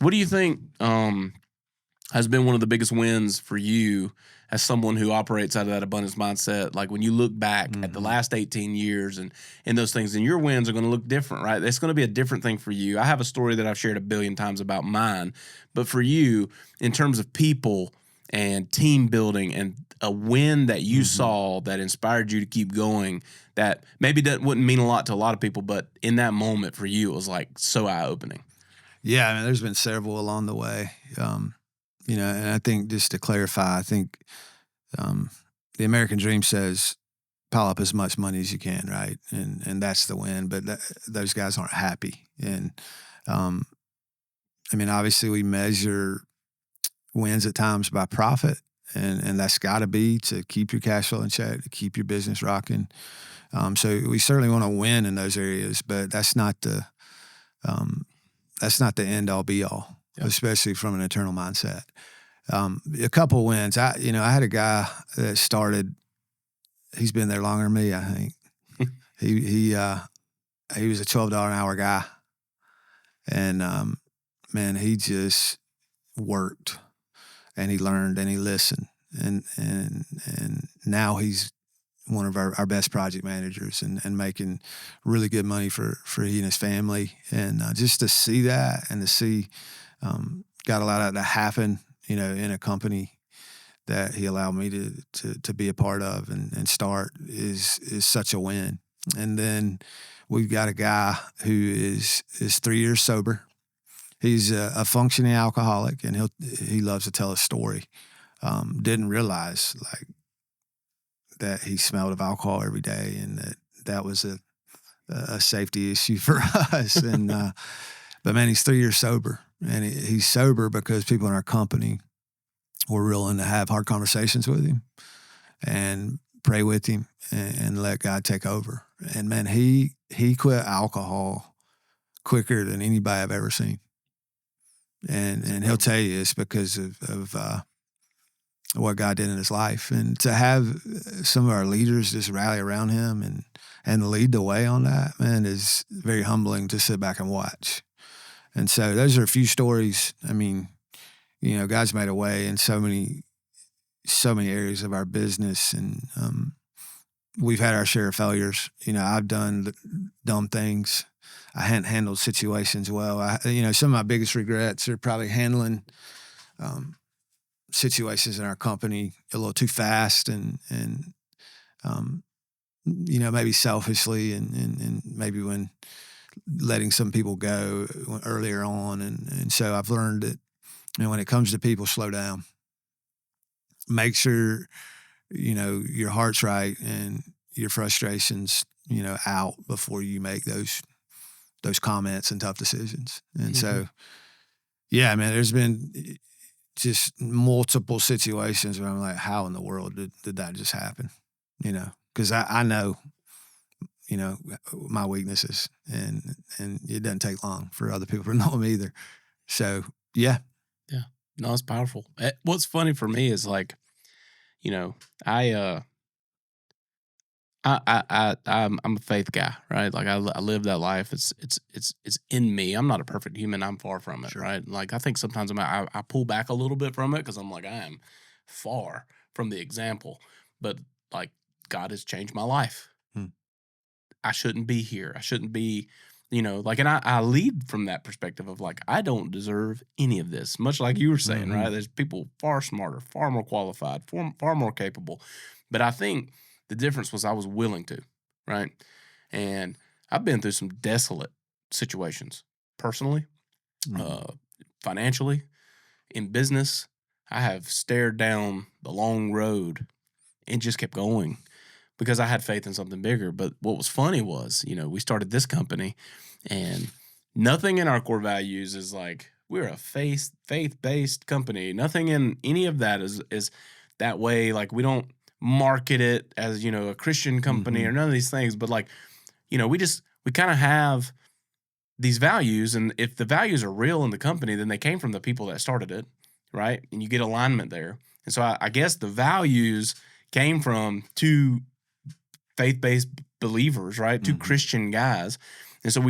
What do you think has been one of the biggest wins for you as someone who operates out of that abundance mindset? Like when you look back at the last 18 years and those things, and your wins are going to look different, right? It's going to be a different thing for you. I have a story that I've shared a billion times about mine, but for you, in terms of people and team building and a win that you saw that inspired you to keep going, that maybe that wouldn't mean a lot to a lot of people, but in that moment for you, it was like so eye-opening. Yeah, I mean, there's been several along the way. And I think just to clarify, I think the American dream says pile up as much money as you can, right? And that's the win. But those guys aren't happy. And obviously we measure wins at times by profit, and that's got to be to keep your cash flow in check, to keep your business rocking. So we certainly want to win in those areas, but that's not the end all be all, especially from an internal mindset. A couple wins. I had a guy that started. He's been there longer than me, I think. He was a $12 an hour guy, and man, he just worked, and he learned, and he listened, and now he's one of our best project managers and making really good money for he and his family. And just to see that and to see got a lot of that happen, in a company that he allowed me to be a part of and start is such a win. And then we've got a guy who is 3 years sober. He's a functioning alcoholic, and he loves to tell a story. Didn't realize that he smelled of alcohol every day, and that was a safety issue for us. And but man, he's 3 years sober, and he's sober because people in our company were willing to have hard conversations with him and pray with him and let God take over. And man, he quit alcohol quicker than anybody I've ever seen. And he'll tell you it's because of what God did in his life. And to have some of our leaders just rally around him and lead the way on that, man, is very humbling to sit back and watch. And so those are a few stories. I mean, God's made a way in so many areas of our business, and we've had our share of failures. I've done dumb things. I hadn't handled situations well. Some of my biggest regrets are probably handling situations in our company a little too fast and maybe selfishly and maybe when letting some people go earlier on. And so I've learned that, when it comes to people, slow down. Make sure, your heart's right and your frustrations, out before you make those comments and tough decisions. And so, yeah, man, there's been just multiple situations where I'm like, how in the world did that just happen? Because I know, my weaknesses, and it doesn't take long for other people to know them either. So, yeah. Yeah. No, it's powerful. What's funny for me is I'm a faith guy, right? Like I live that life. It's in me. I'm not a perfect human. I'm far from it, right? Like I think sometimes I pull back a little bit from it because I'm like, I am far from the example, but like God has changed my life. I shouldn't be here. I shouldn't be, and I lead from that perspective of like, I don't deserve any of this, much like you were saying, right? There's people far smarter, far more qualified, far more capable. But I think the difference was I was willing to, right? And I've been through some desolate situations personally, financially, in business. I have stared down the long road and just kept going because I had faith in something bigger. But what was funny was, we started this company and nothing in our core values is like, we're a faith-based company. Nothing in any of that is that way. Like we don't market it as, a Christian company or none of these things. But like, we kind of have these values. And if the values are real in the company, then they came from the people that started it, right? And you get alignment there. And so I guess the values came from two faith-based believers, right? Two Christian guys. And so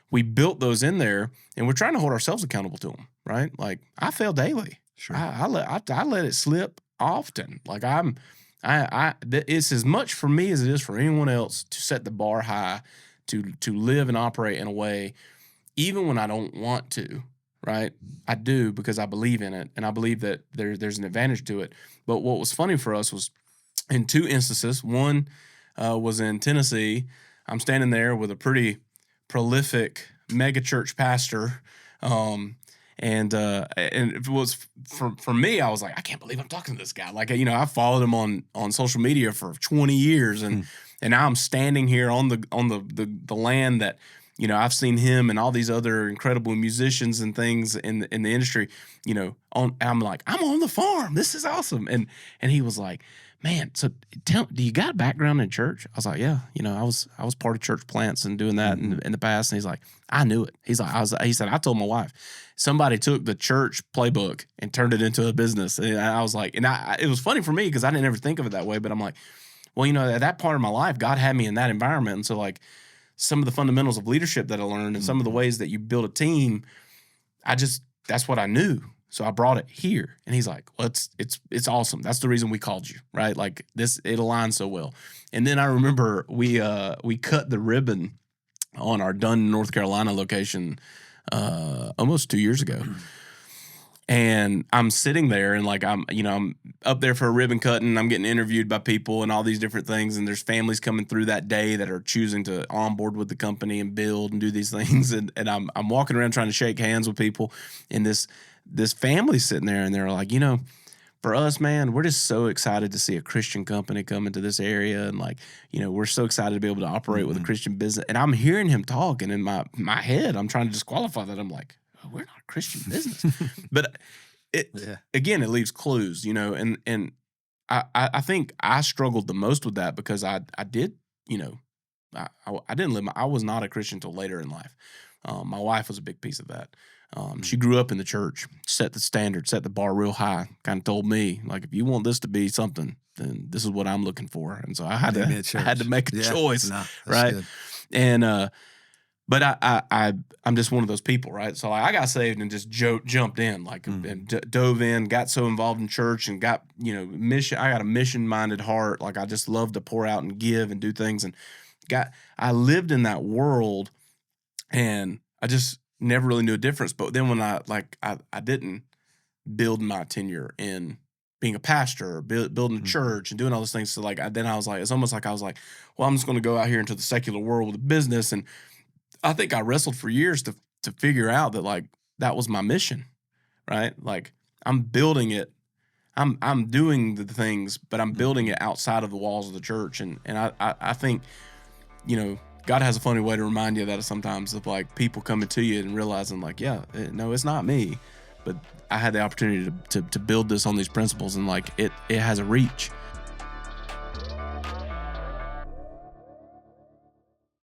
we built those in there, and we're trying to hold ourselves accountable to them, right? Like I fail daily. Sure. I let it slip often. Like it's as much for me as it is for anyone else to set the bar high, to live and operate in a way, even when I don't want to, right? I do because I believe in it, and I believe that there's an advantage to it. But what was funny for us was in two instances. One was in Tennessee. I'm standing there with a pretty prolific mega church pastor. And it was for me, I was like, I can't believe I'm talking to this guy. Like, I followed him on social media for 20 years, and now I'm standing here on the land that, I've seen him and all these other incredible musicians and things in the industry. I'm like, I'm on the farm. This is awesome. And he was like, man, so do you got a background in church? I was like, yeah, I was part of church plants and doing that in the past. And he's like, I knew it. He's like, he said, I told my wife, somebody took the church playbook and turned it into a business. And I was like, it was funny for me because I didn't ever think of it that way. But I'm like, well, at that part of my life, God had me in that environment. And so like some of the fundamentals of leadership that I learned and some of the ways that you build a team, that's what I knew. So I brought it here, and he's like, well, it's awesome. That's the reason we called you, right? Like this, it aligns so well. And then I remember we cut the ribbon on our Dunn, North Carolina location almost 2 years ago. And I'm sitting there and like I'm up there for a ribbon cutting. I'm getting interviewed by people and all these different things. And there's families coming through that day that are choosing to onboard with the company and build and do these things. And I'm walking around trying to shake hands with people. And this family sitting there and they're like, for us, man, we're just so excited to see a Christian company come into this area. And like, we're so excited to be able to operate with a Christian business. And I'm hearing him talk. And in my head, I'm trying to disqualify that. I'm like, oh, we're not a Christian business. But again, it leaves clues, and I think I struggled the most with that because I did, I didn't live, I was not a Christian until later in life. My wife was a big piece of that. She grew up in the church, set the standard, set the bar real high, kind of told me, like, if you want this to be something, then this is what I'm looking for. And so I had to make a choice, right? Good. And but I'm just one of those people, right? So I got saved and just jumped in, like, and dove in, got so involved in church and got, mission. I got a mission-minded heart. Like, I just love to pour out and give and do things. And I lived in that world, and I just never really knew a difference. But then when I didn't build my tenure in being a pastor or building a church and doing all those things. So then I was like, it's almost like I was like, well, I'm just going to go out here into the secular world with a business. And I think I wrestled for years to figure out that like that was my mission, right? Like I'm building it. I'm doing the things, but I'm building it outside of the walls of the church. And I think, God has a funny way to remind you of that sometimes, of like people coming to you and realizing like, no, it's not me, but I had the opportunity to build this on these principles, and like it has a reach.